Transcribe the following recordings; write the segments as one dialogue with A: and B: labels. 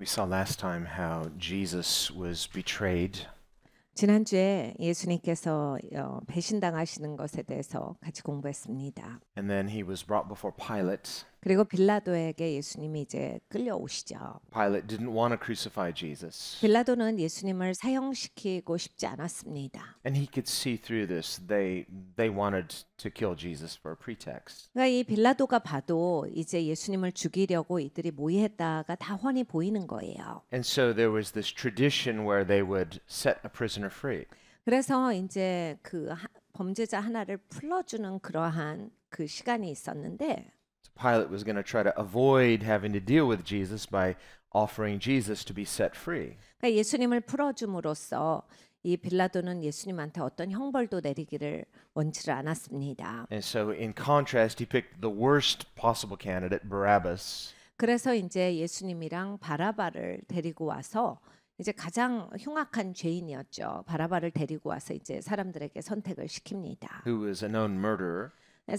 A: We saw last time how Jesus was betrayed,
B: 지난주에 예수님께서 배신당하시는 것에 대해서 같이 공부했습니다.
A: and then he was brought before Pilate.
B: 그리고 빌라도에게 예수님이 이제 끌려오시죠.
A: Pilate didn't want to crucify Jesus,
B: 빌라도는 예수님을 사형시키고 싶지 않았습니다.
A: and he could see through this. They wanted to kill Jesus for a pretext.
B: 그러니까 이 빌라도가 봐도 이제 예수님을 죽이려고 이들이 모의했다가 다 훤히 보이는 거예요.
A: And so there was this tradition where they would set a prisoner free.
B: 그래서 이제 범죄자 하나를 풀어주는 그러한 그 시간이 있었는데
A: So Pilate was going to try to avoid having to deal with Jesus by offering Jesus to be set free.
B: 그러니까 예수님을 풀어줌으로써 이 빌라도는 예수님한테 어떤 형벌도 내리기를 원치를 않았습니다.
A: And so in contrast, he picked the worst possible candidate, Barabbas.
B: 그래서 이제 예수님이랑 바라바를 데리고 와서 이제 가장 흉악한 죄인이었죠. 바라바를 데리고 와서 이제 사람들에게 선택을 시킵니다.
A: who was a known murderer,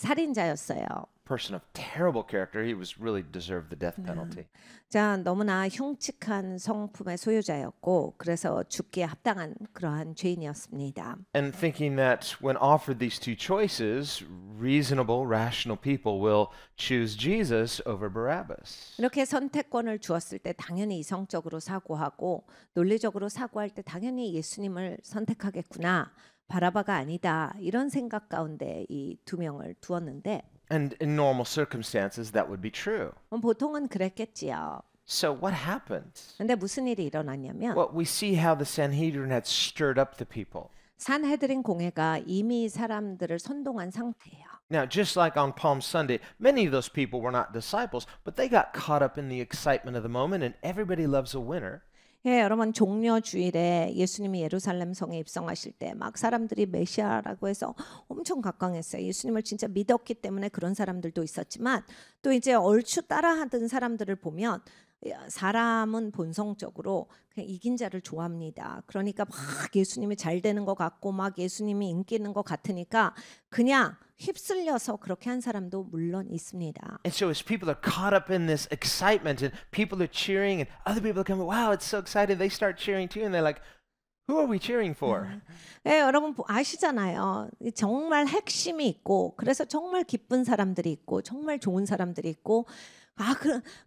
B: 살인자였어요.
A: person of terrible character. He was really deserved the death penalty.
B: 자, 너무나 흉측한 성품의 소유자였고 그래서 죽기에 합당한 그러한 죄인이었습니다.
A: And thinking that when offered these two choices, reasonable, rational people will choose Jesus over Barabbas.
B: 이렇게 선택권을 주었을 때 당연히 이성적으로 사고하고 논리적으로 사고할 때 당연히 예수님을 선택하겠구나. 바라바가 아니다. 이런 생각 가운데 이 두 명을 두었는데
A: And in normal circumstances, that would be true.
B: 보통은 그랬겠지요.
A: So what happened?
B: 근데 무슨 일이 일어났냐면
A: Well, we see how the Sanhedrin had stirred up the people.
B: 산헤드린 공회가 이미 사람들을 선동한 상태예요.
A: Now, just like on Palm Sunday, many of those people were not disciples, but they got caught up in the excitement of the moment, and everybody loves a winner.
B: 예, 여러분 종려 주일에 예수님이 예루살렘 성에 입성하실 때 막 사람들이 메시아라고 해서 엄청 각광했어요. 예수님을 진짜 믿었기 때문에 그런 사람들도 있었지만 또 이제 얼추 따라하던 사람들을 보면 사람은 본성적으로 그냥 이긴 자를 좋아합니다. 그러니까 막 예수님이 잘 되는 것 같고 막 예수님이 인기 있는 것 같으니까 그냥 휩쓸려서 그렇게 한 사람도 물론 있습니다.
A: And so as people are caught up in this excitement and people are cheering and other people are coming, wow, it's so exciting. They start cheering too and they're like, who are we cheering for?
B: 네, 여러분 아시잖아요. 정말 핵심이 있고 그래서 정말 기쁜 사람들이 있고 정말 좋은 사람들이 있고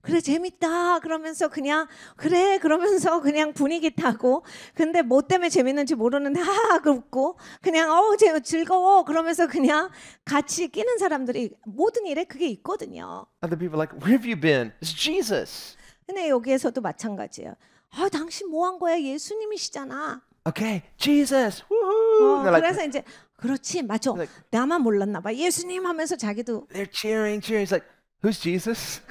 B: 그래 재밌다 그러면서 그냥 그래 그러면서 그냥 분위기 타고 근데 뭐 때문에 재밌는지 모르는데 하하 웃고 그냥 즐거워 그러면서 그냥 같이 끼는 사람들이 모든 일에 그게 있거든요.
A: Other people are like, where have you been? It's Jesus.
B: 근데 여기에서도 마찬가지예요. 당신 뭐 한 거야? 예수님이시잖아.
A: Okay, Jesus. Woohoo! And they're
B: 그래서
A: like,
B: 이제 그렇지 맞아.
A: like-
B: 나만 몰랐나 봐. 예수님 하면서 자기도
A: they're cheering. It's like, who's Jesus?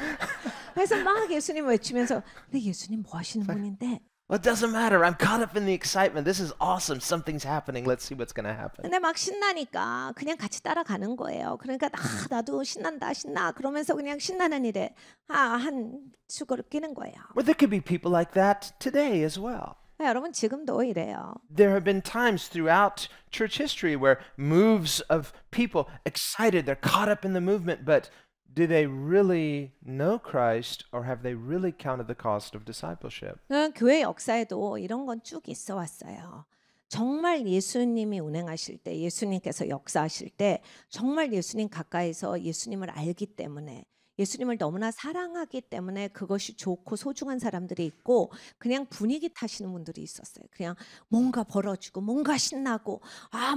B: 그래서 막 예수님 외치면서 근데 예수님 뭐 하시는 분인데
A: Well, it doesn't matter. I'm caught up in the excitement. This is awesome. Something's happening. Let's see what's going to happen.
B: 근데 막 신나니까 그냥 같이 따라가는 거예요. 그러니까 나도 신난다 신나 그러면서 그냥 신나는 일에 한 수고를 끼는 거예요.
A: Well, there could be people like that today as well.
B: 여러분 지금도 이래요.
A: There have been times throughout church history where moves of people excited, they're caught up in the movement, but do they really know Christ or have they really counted the cost of discipleship?
B: 교회 역사에도 이런 건 쭉 있어 왔어요. 정말 예수님이 운행하실 때, 예수님께서 역사하실 때 정말 예수님 가까이서 예수님을 알기 때문에 예수님을 너무나 사랑하기 때문에 그것이 좋고 소중한 사람들이 있고 그냥 분위기 타시는 분들이 있었어요. 그냥 뭔가 벌어지고 뭔가 신나고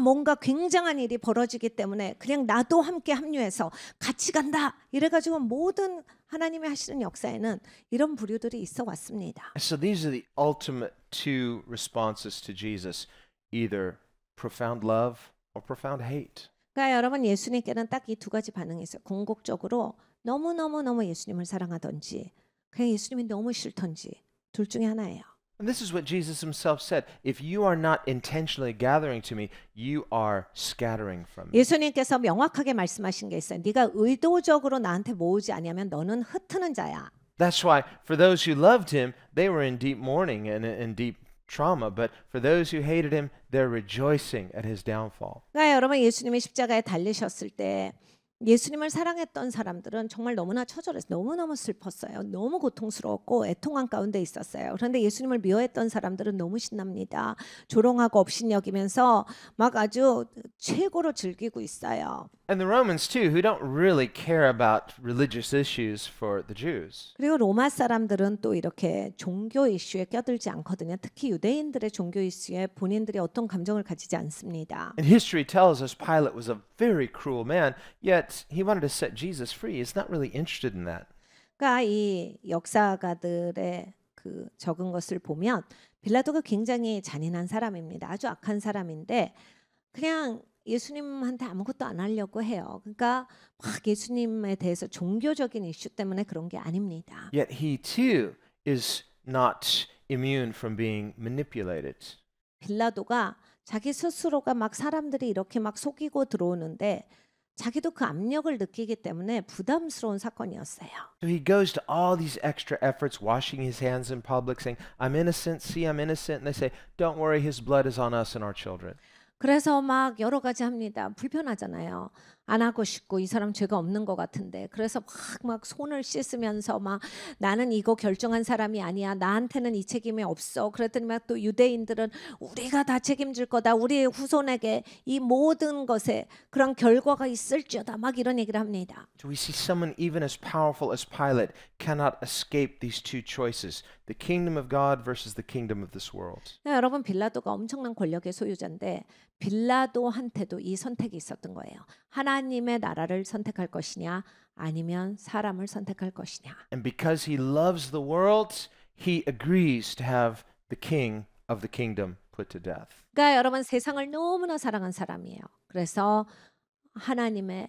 B: 뭔가 굉장한 일이 벌어지기 때문에 그냥 나도 함께 합류해서 같이 간다. 이래가지고 모든 하나님이 하시는 역사에는 이런 부류들이 있어 왔습니다.
A: So these are the ultimate two responses to Jesus, either profound love or profound hate.
B: 그러니까 여러분 예수님께는 딱 이 두 가지 반응이 있어요. 궁극적으로 너무 예수님을 사랑하던지 그냥 예수님이 너무 싫던지 둘 중에 하나예요.
A: And this is what Jesus himself said. If you are not intentionally gathering to me, you are scattering from me.
B: 예수님께서 명확하게 말씀하신 게 있어요. 네가 의도적으로 나한테 모으지 않으면 너는 흩트는 자야.
A: That's why for those who loved him, they were in deep mourning and in deep trauma. But for those who hated him, they're rejoicing at his downfall.
B: 그러니까 여러분 예수님이 십자가에 달리셨을 때 예수님을 사랑했던 사람들은 정말 너무나 처절해서 너무너무 슬펐어요. 너무 고통스러웠고 애통한 가운데 있었어요. 그런데 예수님을 미워했던 사람들은 너무 신납니다. 조롱하고 업신여기면서 막 아주 최고로 즐기고 있어요.
A: And the Romans too, who don't really care about religious issues for the Jews.
B: 그리고 로마 사람들은 또 이렇게 종교 이슈에 껴들지 않거든요. 특히 유대인들의 종교 이슈에 본인들이 어떤 감정을 가지지 않습니다.
A: And history tells us Pilate was a very cruel man, yet he wanted to set Jesus free. He's not really interested in that.
B: 그러니까 이 역사가들의 그 적은 것을 보면 빌라도가 굉장히 잔인한 사람입니다. 아주 악한 사람인데 그냥 예수님한테 아무것도 안 하려고 해요. 그러니까 막 예수님에 대해서 종교적인 이슈 때문에 그런 게 아닙니다.
A: Yet he too is not immune from being manipulated.
B: 빌라도가 자기 스스로가 막 사람들이 이렇게 막 속이고 들어오는데 자기도 그 압력을 느끼기 때문에 부담스러운 사건이었어요.
A: So he goes to all these extra efforts, washing his hands in public, saying, I'm innocent, see, I'm innocent. And they say, don't worry, his blood is on us and our children.
B: 그래서 막 여러 가지 합니다. 불편하잖아요. 안 하고 싶고 이 사람 죄가 없는 것 같은데 그래서 막 손을 씻으면서 막 나는 이거 결정한 사람이 아니야. 나한테는 이 책임이 없어. 그랬더니 막 또 유대인들은 우리가 다 책임질 거다. 우리의 후손에게 이 모든 것에 그런 결과가 있을지어다. 막 이런 얘기를 합니다.
A: So we see someone even as powerful as Pilate cannot escape these two choices, the kingdom of God versus the kingdom of this world.
B: 여러분 빌라도가 엄청난 권력의 소유자인데 빌라도한테도 이 선택이 있었던 거예요. 하나님의 나라를 선택할 것이냐 아니면 사람을 선택할 것이냐.
A: And because he loves the world, he agrees to have the king of the kingdom put to death.
B: 그러니까 여러분 세상을 너무나 사랑한 사람이에요. 그래서 하나님의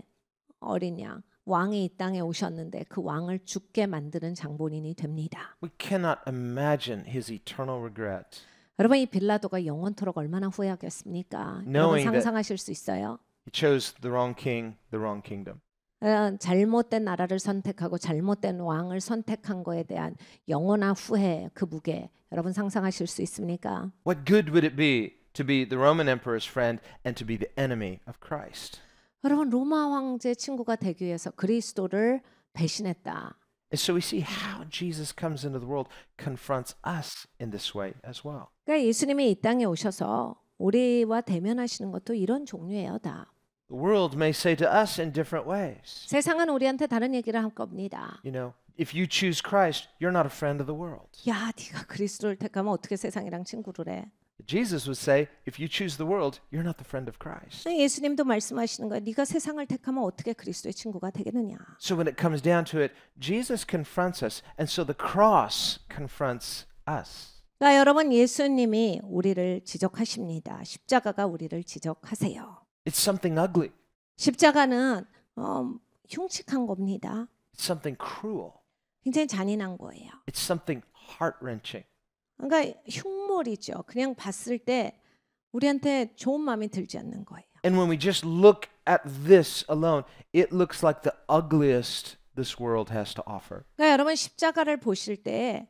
B: 어린 양 왕이 이 땅에 오셨는데 그 왕을 죽게 만드는 장본인이 됩니다.
A: We cannot imagine his eternal regret.
B: 여러분 이 빌라도가 영원토록 얼마나 후회하겠습니까? 여러분
A: Knowing that
B: 상상하실 수 있어요?
A: he chose the wrong king, the wrong kingdom.
B: 잘못된 나라를 선택하고 잘못된 왕을 선택한 거에 대한 영원한 후회, 그 무게 여러분 상상하실 수 있습니까?
A: What good would it be to be the Roman emperor's friend and to be the enemy of Christ?
B: 여러분 로마 황제 친구가 되기 위해서 그리스도를 배신했다.
A: And so we see how Jesus comes into the world, confronts us in this way as well.
B: 그러니까 예수님이 이 땅에 오셔서 우리와 대면하시는 것도 이런 종류예요, 다.
A: The world may say to us in different ways,
B: 세상은 우리한테 다른 얘기를 할 겁니다.
A: you know, if you choose Christ, you're not a friend of the world.
B: 야, 네가 그리스도를 택하면 어떻게 세상이랑 친구를 해?
A: Jesus would say, if you choose the world, you're not the friend of Christ.
B: 예수님도 말씀하시는 거예요. 네가 세상을 택하면 어떻게 그리스도의 친구가 되겠느냐?
A: So when it comes down to it, Jesus confronts us, and so the cross confronts us.
B: 그러니까 여러분 예수님이 우리를 지적하십니다. 십자가가 우리를 지적하세요.
A: It's something ugly.
B: 십자가는 흉측한 겁니다.
A: It's something cruel.
B: 굉장히 잔인한 거예요.
A: It's something heart-wrenching.
B: 그러니까 흉물이죠. 그냥 봤을 때 우리한테 좋은 마음이 들지 않는 거예요.
A: And when we just look at this alone, it looks like the ugliest this world has to offer.
B: 그러니까 여러분 십자가를 보실 때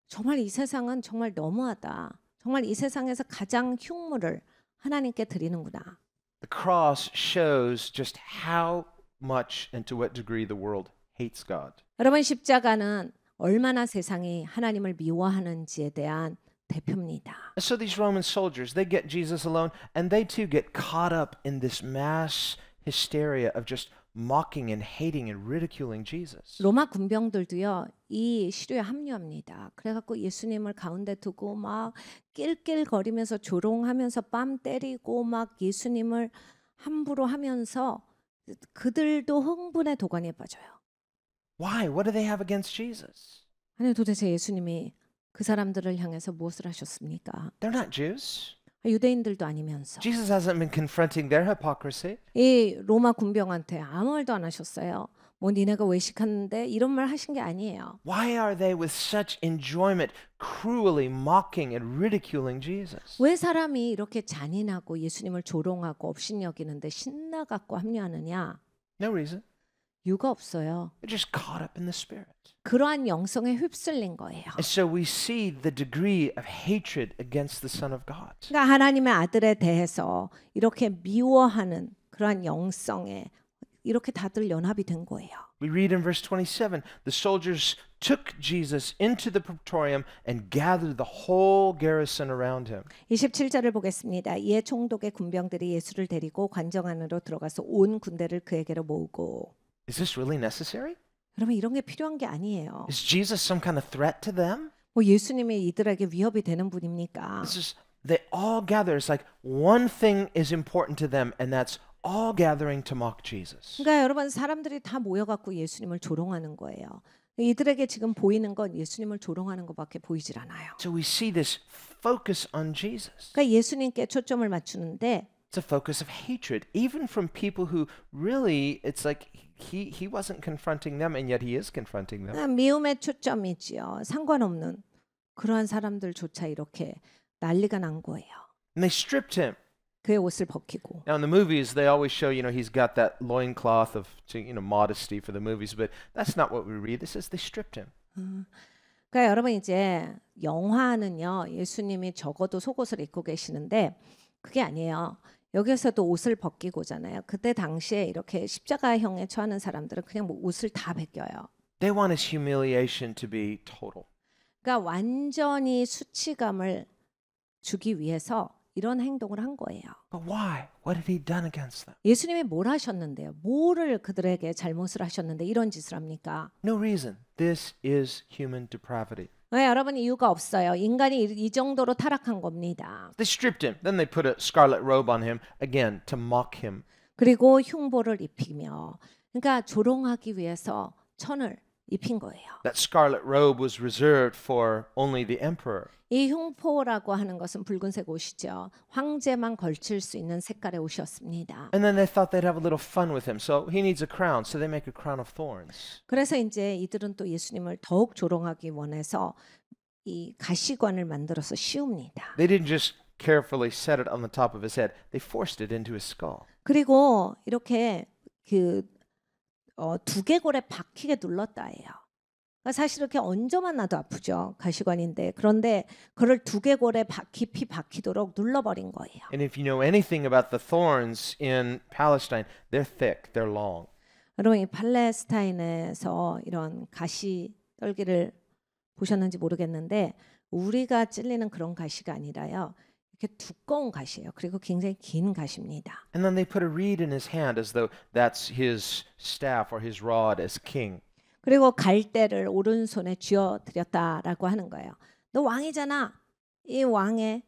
B: 정말 이 세상은 정말 너무하다. 정말 이 세상에서 가장 흉물을 하나님께 드리는구나.
A: The cross shows just how much and to what degree the world hates God.
B: 여러분 십자가는 얼마나 세상이 하나님을 미워하는지에 대한 대표입니다.
A: So these Roman soldiers, they get Jesus alone, and they too get caught up in this mass hysteria of just mocking and hating and ridiculing Jesus.
B: 로마 군병들도요 이 시류에 합류합니다. 그래갖고 예수님을 가운데 두고 막 낄낄거리면서 조롱하면서 뺨 때리고 막 예수님을 함부로 하면서 그들도 흥분의 도가니에 빠져요.
A: Why? What do they have against Jesus?
B: 아니 도대체 예수님이 그 사람들을 향해서 무엇을 하셨습니까?
A: They're not Jews.
B: 유대인들도 아니면서
A: Jesus hasn't been confronting their hypocrisy.
B: 이 로마 군병한테 아무 말도 안 하셨어요. 뭐 니네가 외식하는데 이런 말 하신 게 아니에요.
A: Why are they with such enjoyment cruelly mocking and ridiculing Jesus?
B: 왜 사람이 이렇게 잔인하고 예수님을 조롱하고 업신여기는데 신나갖고 합류하느냐?
A: No reason.
B: 이유가 없어요.
A: They're just caught up in the Spirit.
B: 그러한 영성에 휩쓸린 거예요.
A: And so we see the degree of hatred against the Son of God.
B: 그러니까 하나님의 아들에 대해서 이렇게 미워하는 그러한 영성에 이렇게 다들 연합이 된 거예요.
A: We read in verse 27, the soldiers took Jesus into the praetorium and gathered the whole garrison around him.
B: 27절을 보겠습니다. 이에 총독의 군병들이 예수를 데리고 관정 안으로 들어가서 온 군대를 그에게로 모으고.
A: Is this really necessary?
B: 여러분 이런 게 필요한 게 아니에요.
A: Is Jesus some kind of threat to them?
B: 뭐 예수님이 이들에게 위협이 되는 분입니까?
A: This is, they all gather. It's like one thing is important to them, and that's all gathering to mock Jesus.
B: 그러니까 여러분 사람들이 다 모여갖고 예수님을 조롱하는 거예요. 이들에게 지금 보이는 건 예수님을 조롱하는 것밖에 보이질 않아요.
A: So we see this focus on Jesus.
B: 그러니까 예수님께 초점을 맞추는데
A: It's a focus of hatred, even from people who really, it's like he wasn't confronting them, and yet he is confronting them.
B: 미움의 초점이지요. 상관없는 그러한 사람들조차 이렇게 난리가 난 거예요.
A: And they stripped him.
B: 그의 옷을 벗기고.
A: Now in the movies, they always show, he's got that loincloth of, modesty for the movies, but that's not what we read. This says they stripped him.
B: 그러니까 여러분 이제 영화는요. 예수님이 적어도 속옷을 입고 계시는데 그게 아니에요. 여기서도 옷을 벗기고잖아요. 그때 당시에 이렇게 십자가형에 처하는 사람들은 그냥 뭐 옷을 다 벗겨요.
A: They want his humiliation to be total.
B: 그러니까 완전히 수치감을 주기 위해서 이런 행동을 한 거예요.
A: But why? What had he done against them?
B: 예수님이 뭘 하셨는데요? 뭐를 그들에게 잘못을 하셨는데 이런 짓을 합니까?
A: No reason. This is human depravity.
B: 네, 여러분 이유가 없어요. 인간이 이 정도로 타락한 겁니다.
A: They stripped him. Then they put a scarlet robe on him, again, to mock him.
B: 그리고 흉보를 입히며 그러니까 조롱하기 위해서 천을 입힌 거예요.
A: That scarlet robe was reserved for only the emperor.
B: 이 흉포라고 하는 것은 붉은색 옷이죠. 황제만 걸칠 수 있는 색깔의 옷이었습니다.
A: And then they thought they'd have a little fun with him. So he needs a crown, so they make a crown of thorns.
B: 그래서 이제 이들은 또 예수님을 더욱 조롱하기 원해서 이 가시관을 만들어서 씌웁니다.
A: They didn't just carefully set it on the top of his head. They forced it into his skull.
B: 그리고 이렇게 두개골에 박히게 눌렀다예요. 그러니까 사실 이렇게 얹어만 놔도 아프죠. 가시관인데 그런데 그걸 두개골에 깊이 박히도록 눌러버린 거예요.
A: And if you know anything about the thorns in Palestine, they're thick, they're long.
B: 여러분 이 팔레스타인에서 이런 가시 떨기를 보셨는지 모르겠는데 우리가 찔리는 그런 가시가 아니라요. 이렇게 두꺼운 가시예요. 그리고 굉장히 긴 가시입니다.
A: And then they put a reed in his hand as though that's his staff or his rod as king.
B: 그리고 갈대를 오른손에 쥐어 드렸다라고 하는 거예요. 너 왕이잖아. 이 왕의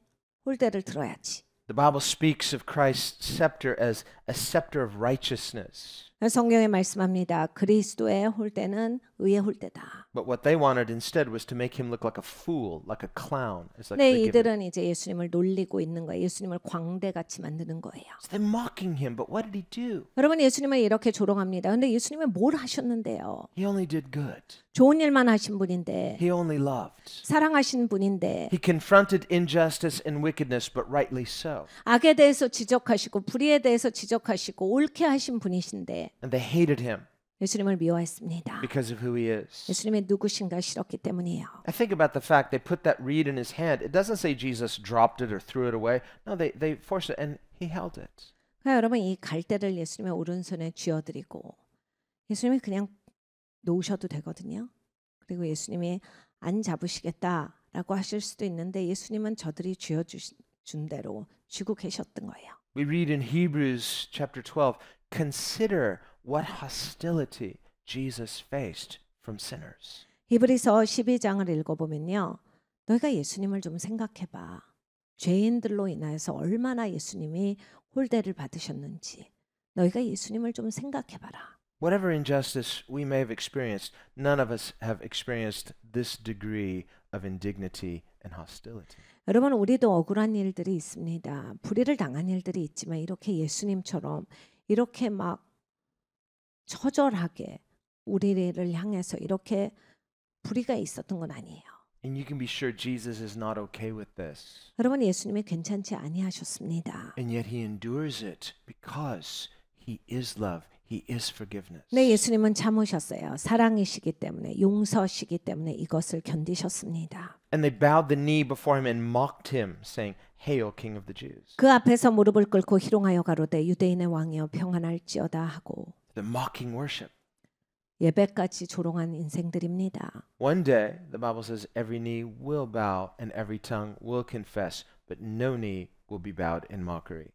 B: 홀대를 들어야지.
A: The Bible speaks of Christ's scepter as a scepter of righteousness.
B: 성경에 말씀합니다. 그리스도의 홀대는 의의 홀대다.
A: But what they wanted instead was to make him look like a fool, like a clown. It's like
B: 네,
A: they give him.
B: 이들은 이제 예수님을 놀리고 있는 거예요. 예수님을 광대같이 만드는 거예요.
A: So they're mocking him, but what did he do?
B: 여러분 예수님을 이렇게 조롱합니다. 근데 예수님이 뭘 하셨는데요?
A: He only did good.
B: 좋은 일만 하신 분인데
A: He only loved.
B: 사랑하신 분인데
A: He confronted injustice and wickedness, but rightly so.
B: 악에 대해서 지적하시고 불의에 대해서 지적하시고 옳게 하신 분이신데
A: And they hated him
B: 예수님을 미워했습니다.
A: because of who he is.
B: 예수님이 누구신가 싫었기 때문이에요.
A: I think about the fact they put that reed in his hand. It doesn't say Jesus dropped it or threw it away. No, they forced it and he held it.
B: 그러니까 여러분 이 갈대를 예수님의 오른손에 쥐어드리고 예수님이 그냥 놓으셔도 되거든요. 그리고 예수님이 안 잡으시겠다라고 하실 수도 있는데 예수님은 저들이 쥐어준 대로 쥐고 계셨던 거예요.
A: We read in Hebrews chapter 12, consider what hostility Jesus faced from sinners.
B: 히브리서 12장을 읽어보면요. 너희가 예수님을 좀 생각해봐. 죄인들로 인하여서 얼마나 예수님이 홀대를 받으셨는지 너희가 예수님을 좀 생각해봐라.
A: Whatever injustice we may have experienced, none of us have experienced this degree of indignity and hostility.
B: 여러분 우리도 억울한 일들이 있습니다. 불의를 당한 일들이 있지만 이렇게 예수님처럼 이렇게 막 처절하게 우리를 향해서 이렇게 불의가 있었던 건 아니에요.
A: And you can be sure Jesus is not okay with this.
B: 여러분 예수님이 괜찮지 아니하셨습니다.
A: And yet he endures it because he is love. He is forgiveness.
B: 네, 예수님은 참으셨어요. 사랑이시기 때문에 용서시기 때문에 이것을 견디셨습니다.
A: And they bowed the knee before him and mocked him, saying, Hail, King of the Jews.
B: 그 앞에서 무릎을 꿇고 희롱하여 가로되 유대인의 왕이여 평안할지어다 하고
A: They're mocking worship.
B: 예배까지 조롱한 인생들입니다.
A: One day, the Bible says, every knee will bow and every tongue will confess, but no knee will be bowed in mockery.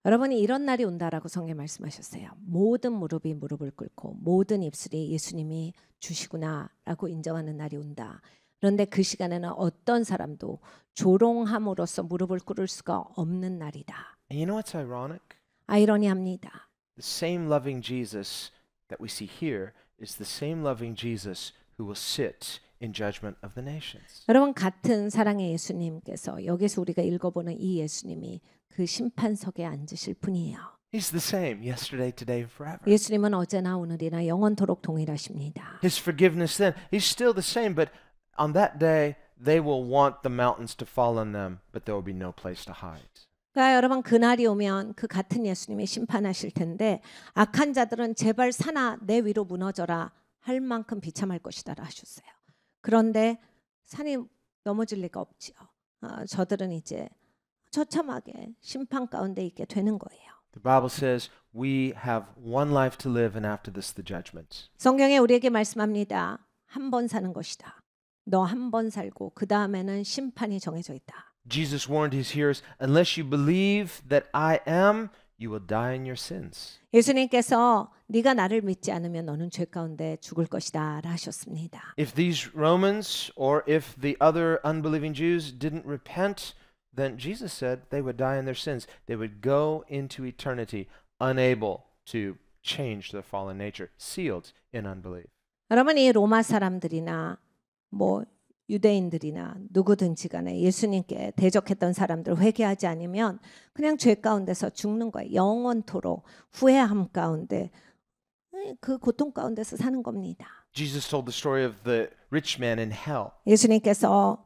B: 여러분이 이런 날이 온다라고 성경에 말씀하셨어요. 모든 무릎이 무릎을 꿇고 모든 입술이 예수님이 주시구나라고 인정하는 날이 온다. 그런데 그 시간에는 어떤 사람도 조롱함으로써 무릎을 꿇을 수가 없는 날이다.
A: And you know what's ironic?
B: 아이러니합니다.
A: The same loving Jesus that we see here is the same loving Jesus who will sit in judgment of the nations.
B: 여러분 같은 사랑의 예수님께서 여기서 우리가 읽어보는 이 예수님이 그 심판석에 앉으실 분이에요.
A: He's the same yesterday, today, and forever.
B: 예수님은 어제나 오늘이나 영원토록 동일하십니다.
A: His forgiveness then, he's still the same, but on that day, they will want the mountains to fall on them, but there will be no place to hide.
B: 그러니까 여러분 그날이 오면 그 같은 예수님이 심판하실 텐데 악한 자들은 제발 산아 내 위로 무너져라 할 만큼 비참할 것이다라 하셨어요. 그런데 산이 넘어질 리가 없지요. 저들은 이제 처참하게 심판 가운데 있게 되는 거예요.
A: The Bible says we have one life to live and after this the judgment.
B: 성경에 우리에게 말씀합니다. 한 번 사는 것이다. 너 한 번 살고 그 다음에는 심판이 정해져 있다.
A: Jesus warned his hearers, unless you believe that I am, you will die in your sins.
B: 예수님께서 네가 나를 믿지 않으면 너는 죄 가운데 죽을 것이다 하셨습니다.
A: If these Romans or if the other unbelieving Jews didn't repent, then Jesus said they would die in their sins. They would go into eternity unable to change their fallen nature, sealed in unbelief.
B: 여러분 이 로마 사람들이나 뭐 유대인들이나 누구든지 간에 예수님께 대적했던 사람들 회개하지 않으면 그냥 죄 가운데서 죽는 거예요. 영원토록 후회함 가운데 그 고통 가운데서 사는 겁니다.
A: Jesus told the story of the rich man in hell.
B: 예수님께서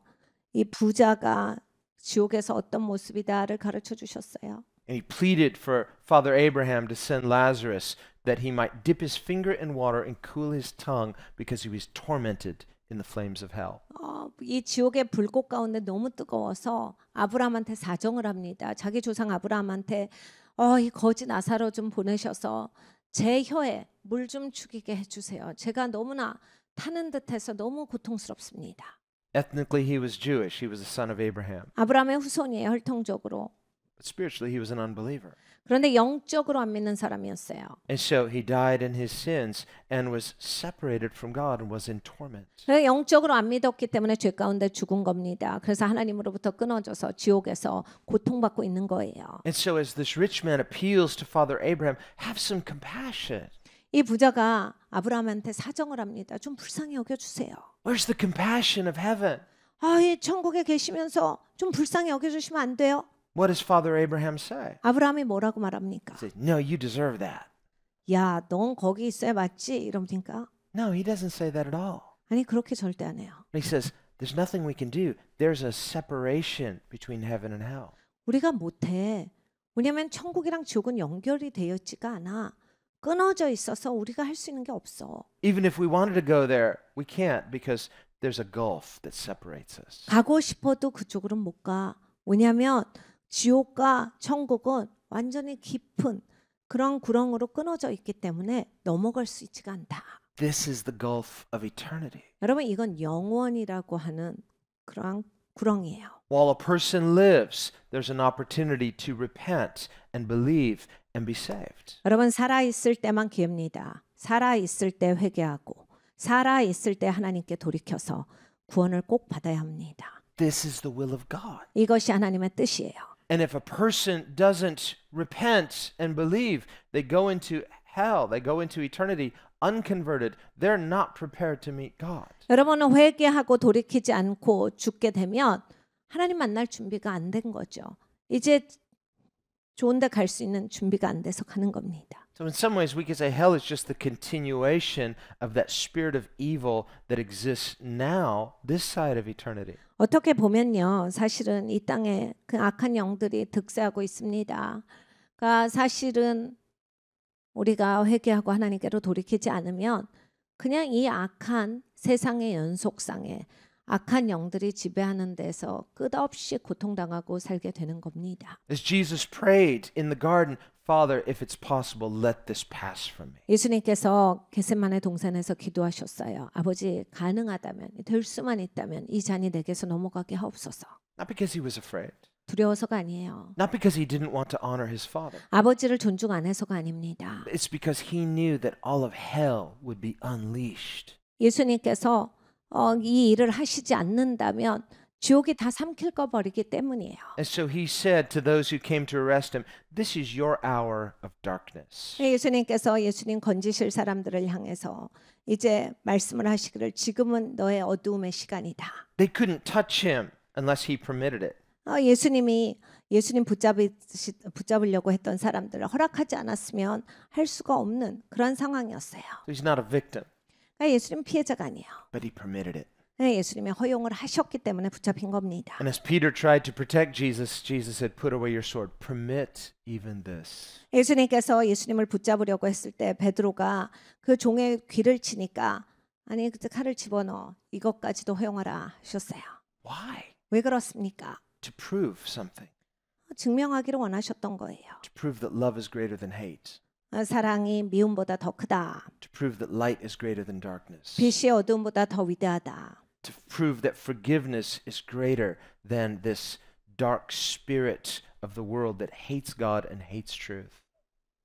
B: 이 부자가 지옥에서 어떤 모습이다를 가르쳐 주셨어요.
A: And he pleaded for Father Abraham to send Lazarus that he might dip his finger in water and cool his tongue because he was tormented in the flames of hell.
B: 이 지옥의 불꽃 가운데 너무 뜨거워서 아브라함한테 사정을 합니다. 자기 조상 아브라함한테 이 거지 나사로 좀 보내셔서 제 혀에 물 좀 죽이게 해주세요. 제가 너무나 타는 듯해서 너무 고통스럽습니다.
A: Ethnically, he was Jewish. He was the son of Abraham.
B: 아브라함의 후손이에요. 혈통적으로.
A: But spiritually, he was an unbeliever.
B: 그런데 영적으로 안 믿는 사람이었어요.
A: And so he died in his sins and was separated from God and was in torment.
B: 그래서 영적으로 안 믿었기 때문에 죄 가운데 죽은 겁니다. 그래서 하나님으로부터 끊어져서 지옥에서 고통받고 있는 거예요.
A: And so as this rich man appeals to Father Abraham, have some compassion.
B: 이 부자가 아브라함한테 사정을 합니다. 좀 불쌍히 여겨주세요.
A: Where's the compassion of heaven?
B: 이 천국에 계시면서 좀 불쌍히 여겨주시면 안 돼요?
A: What does Father Abraham say?
B: 아브라함이 뭐라고 말합니까?
A: He says, no, you deserve that.
B: 야, 넌 거기 있어야 맞지? 이럽니까?
A: No, he doesn't say that at all.
B: 아니 그렇게 절대 안 해요.
A: He says, there's nothing we can do. There's a separation between heaven and hell.
B: 우리가 못해. 왜냐하면 천국이랑 지옥은 연결이 되어 있지가 않아. 끊어져 있어서 우리가 할 수 있는 게 없어.
A: Even if we wanted to go there, we can't because there's a gulf that separates us.
B: 가고 싶어도 그쪽으로는 못 가. 왜냐하면 지옥과 천국은 완전히 깊은 그런 구렁으로 끊어져 있기 때문에 넘어갈 수 있지가 않다.
A: This is the gulf of eternity.
B: 여러분 이건 영원이라고 하는 그런 구렁이에요.
A: While a person lives, there's an opportunity to repent and believe and be saved.
B: 여러분 살아 있을 때만 기회입니다. 살아 있을 때 회개하고 살아 있을 때 하나님께 돌이켜서 구원을 꼭 받아야 합니다.
A: This is the will of God.
B: 이것이 하나님의 뜻이에요.
A: And if a person doesn't repent and believe, they go into hell, they go into eternity unconverted. They're not prepared to meet God.
B: 여러분은 회개하고 돌이키지 않고 죽게 되면 하나님 만날 준비가 안 된 거죠. 이제 좋은 데 갈 수 있는 준비가 안 돼서 가는 겁니다.
A: So in some ways we could say hell is just the continuation of that spirit of evil that exists now, this side of eternity.
B: 어떻게 보면요. 사실은 이 땅에 그 악한 영들이 득세하고 있습니다. 그러니까 사실은 우리가 회개하고 하나님께로 돌이키지 않으면 그냥 이 악한 세상의 연속상에 악한 영들이 지배하는 데서 끝없이 고통당하고 살게 되는 겁니다.
A: As Jesus prayed in the garden, Father, if it's possible, let this pass from me.
B: 예수님께서 겟세마네 동산에서 기도하셨어요. 아버지 가능하다면 될 수만 있다면 이 잔이 내게서 넘어가게 하옵소서.
A: Not because he was afraid,
B: 두려워서가 아니에요.
A: not because he didn't want to honor his Father.
B: 아버지를 존중 안 해서가 아닙니다.
A: It's because he knew that all of hell would be unleashed.
B: 예수님께서 이 일을 하시지 않는다면 지옥이 다 삼킬 거 버리기 때문이에요.
A: And so he said to those who came to arrest him, "This is your hour of darkness."
B: 예수님께서 예수님 건지실 사람들을 향해서 이제 말씀을 하시기를 지금은 너의 어두움의 시간이다.
A: They couldn't touch him unless he permitted it.
B: 예수님 붙잡으려고 했던 사람들을 허락하지 않았으면 할 수가 없는 그런 상황이었어요.
A: So he's not a victim,
B: 그러니까 예수님 피해자가 아니에요.
A: but he permitted it.
B: 예수님이 허용을 하셨기 때문에 붙잡힌 겁니다.
A: And as Peter tried to protect Jesus, Jesus said, "Put away your sword. Permit even this."
B: 예수님께서 예수님을 붙잡으려고 했을 때 베드로가 그 종의 귀를 치니까 아니 그 칼을 집어넣어 이것까지도 허용하라 하셨어요.
A: Why?
B: 왜 그렇습니까?
A: To prove something.
B: 증명하기를 원하셨던 거예요.
A: To prove that love is greater than hate.
B: 사랑이 미움보다 더 크다.
A: To prove that light is greater than darkness.
B: 빛이 어두움보다 더 위대하다.
A: To prove that forgiveness is greater than this dark spirit of the world that hates God and hates truth.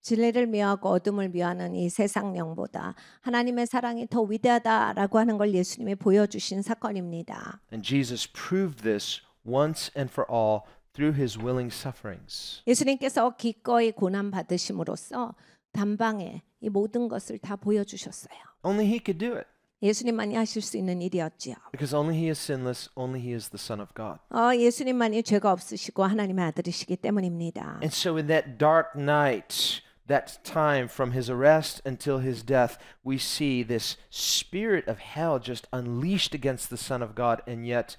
B: 진리를 미워하고 어둠을 미워하는 이 세상 영보다 하나님의 사랑이 더 위대하다라고 하는 걸 예수님이 보여주신 사건입니다.
A: And Jesus proved this once and for all through his willing sufferings.
B: 예수님께서 기꺼이 고난 받으심으로써 단방에 이 모든 것을 다 보여주셨어요.
A: Only he could do it.
B: 예수님만이 하실 수 있는 일이었지요.
A: Because only he is sinless, only he is the Son of God.
B: 예수님만이 죄가 없으시고 하나님의 아들이시기 때문입니다.
A: And so in that dark night, that time from his arrest until his death, we see this spirit of hell just unleashed against the Son of God, and yet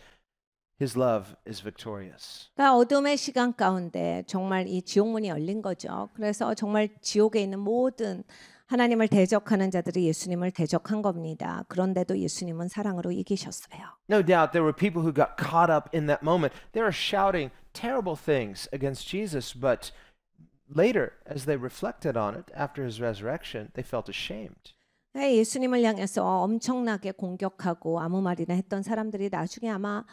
A: his love is victorious.
B: 그러니까 어둠의 시간 가운데 정말 이 지옥문이 열린 거죠. 그래서 정말 지옥에 있는 모든 하나님을 대적하는 자들이 예수님을 대적한 겁니다. 그런데도 예수님은 사랑으로 이기셨어요.
A: No doubt there were people who got caught up in that moment. They were shouting terrible things against Jesus, but later, as they reflected on it after his resurrection, they felt ashamed.
B: 예수님을 향해서 엄청나게 공격하고 아무 말이나 했던 사람들이 나중에 아마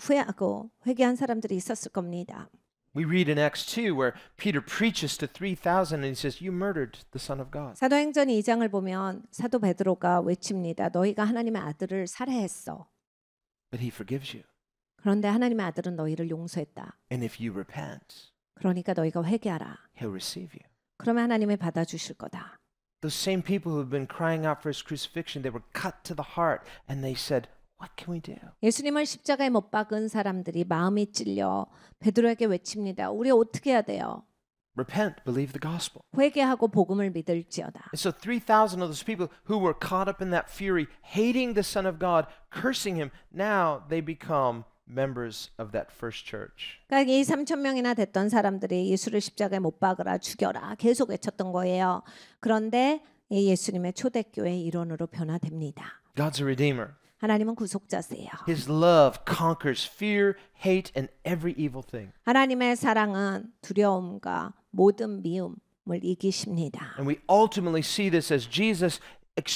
B: 후회하고 회개한 사람들이 있었을 겁니다.
A: We read in Acts 2 where Peter preaches to 3,000 and he says, "You murdered the Son of God."
B: 사도행전 2장을 보면 사도 베드로가 외칩니다. 너희가 하나님의 아들을 살해했어.
A: But he forgives you.
B: 그런데 하나님의 아들은 너희를 용서했다.
A: And if you repent,
B: 그러니까 너희가 회개하라.
A: he'll receive you.
B: 그러면 하나님이 받아주실 거다.
A: Those same people who have been crying out for his crucifixion, they were cut to the heart and they said, "What can we do?"
B: 예수님을 십자가에 못 박은 사람들이 마음이 찔려 베드로에게 외칩니다. 우리 어떻게 해야 돼요?
A: Repent, believe the gospel.
B: 회개하고 복음을 믿을지어다.
A: And so 3,000 of those people who were caught up in that fury, hating the Son of God, cursing him, now they become members of that first church.
B: 그러니까 이 3,000명이나 됐던 사람들이 예수를 십자가에 못 박으라 죽여라 계속 외쳤던 거예요. 그런데 이 예수님의 초대교회의 일원으로 변화됩니다.
A: God's a redeemer.
B: 하나님은 구속자세요.
A: His love conquers fear, hate, and every evil thing.
B: 하나님의 사랑은 두려움과 모든 미움을 이기십니다.
A: And we ultimately see this as Jesus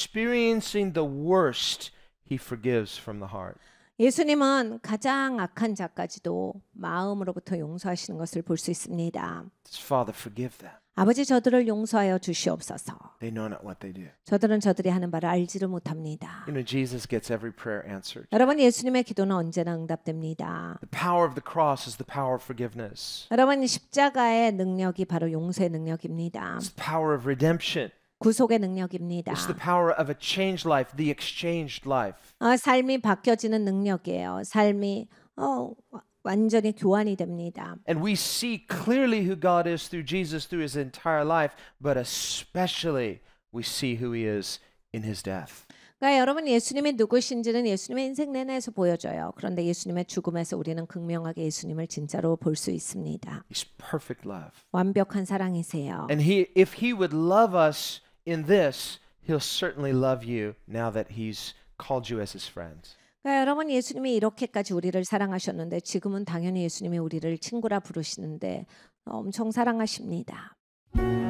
A: experiencing the worst, he forgives from the heart.
B: 예수님은 가장 악한 자까지도 마음으로부터 용서하시는 것을 볼 수 있습니다.
A: Father, forgive them.
B: 아버지 저들을 용서하여 주시옵소서.
A: They know not what they do.
B: 저들은 저들이 하는 바를 알지를 못합니다.
A: You know, Jesus gets every prayer answered.
B: 여러분 예수님의 기도는 언제나 응답됩니다.
A: The power of the cross is the power of forgiveness.
B: 여러분 십자가의 능력이 바로 용서의 능력입니다.
A: It's the power of redemption.
B: 구속의 능력입니다.
A: It's the power of a changed life, the exchanged life.
B: 삶이 바뀌어지는 능력이에요. 삶이 완전히 교환이 됩니다.
A: And we see clearly who God is through Jesus through his entire life, but especially we see who he is in his death.
B: 그러니까 여러분 예수님이 누구신지는 예수님의 인생 내내에서 보여져요. 그런데 예수님의 죽음에서 우리는 극명하게 예수님을 진짜로 볼 수 있습니다.
A: He's perfect love.
B: 완벽한 사랑이세요.
A: And if he would love us in this, he'll certainly love you now that he's called you as his friend.
B: 그러니까 여러분 예수님이 이렇게까지 우리를 사랑하셨는데 지금은 당연히 예수님이 우리를 친구라 부르시는데 엄청 사랑하십니다.
A: you.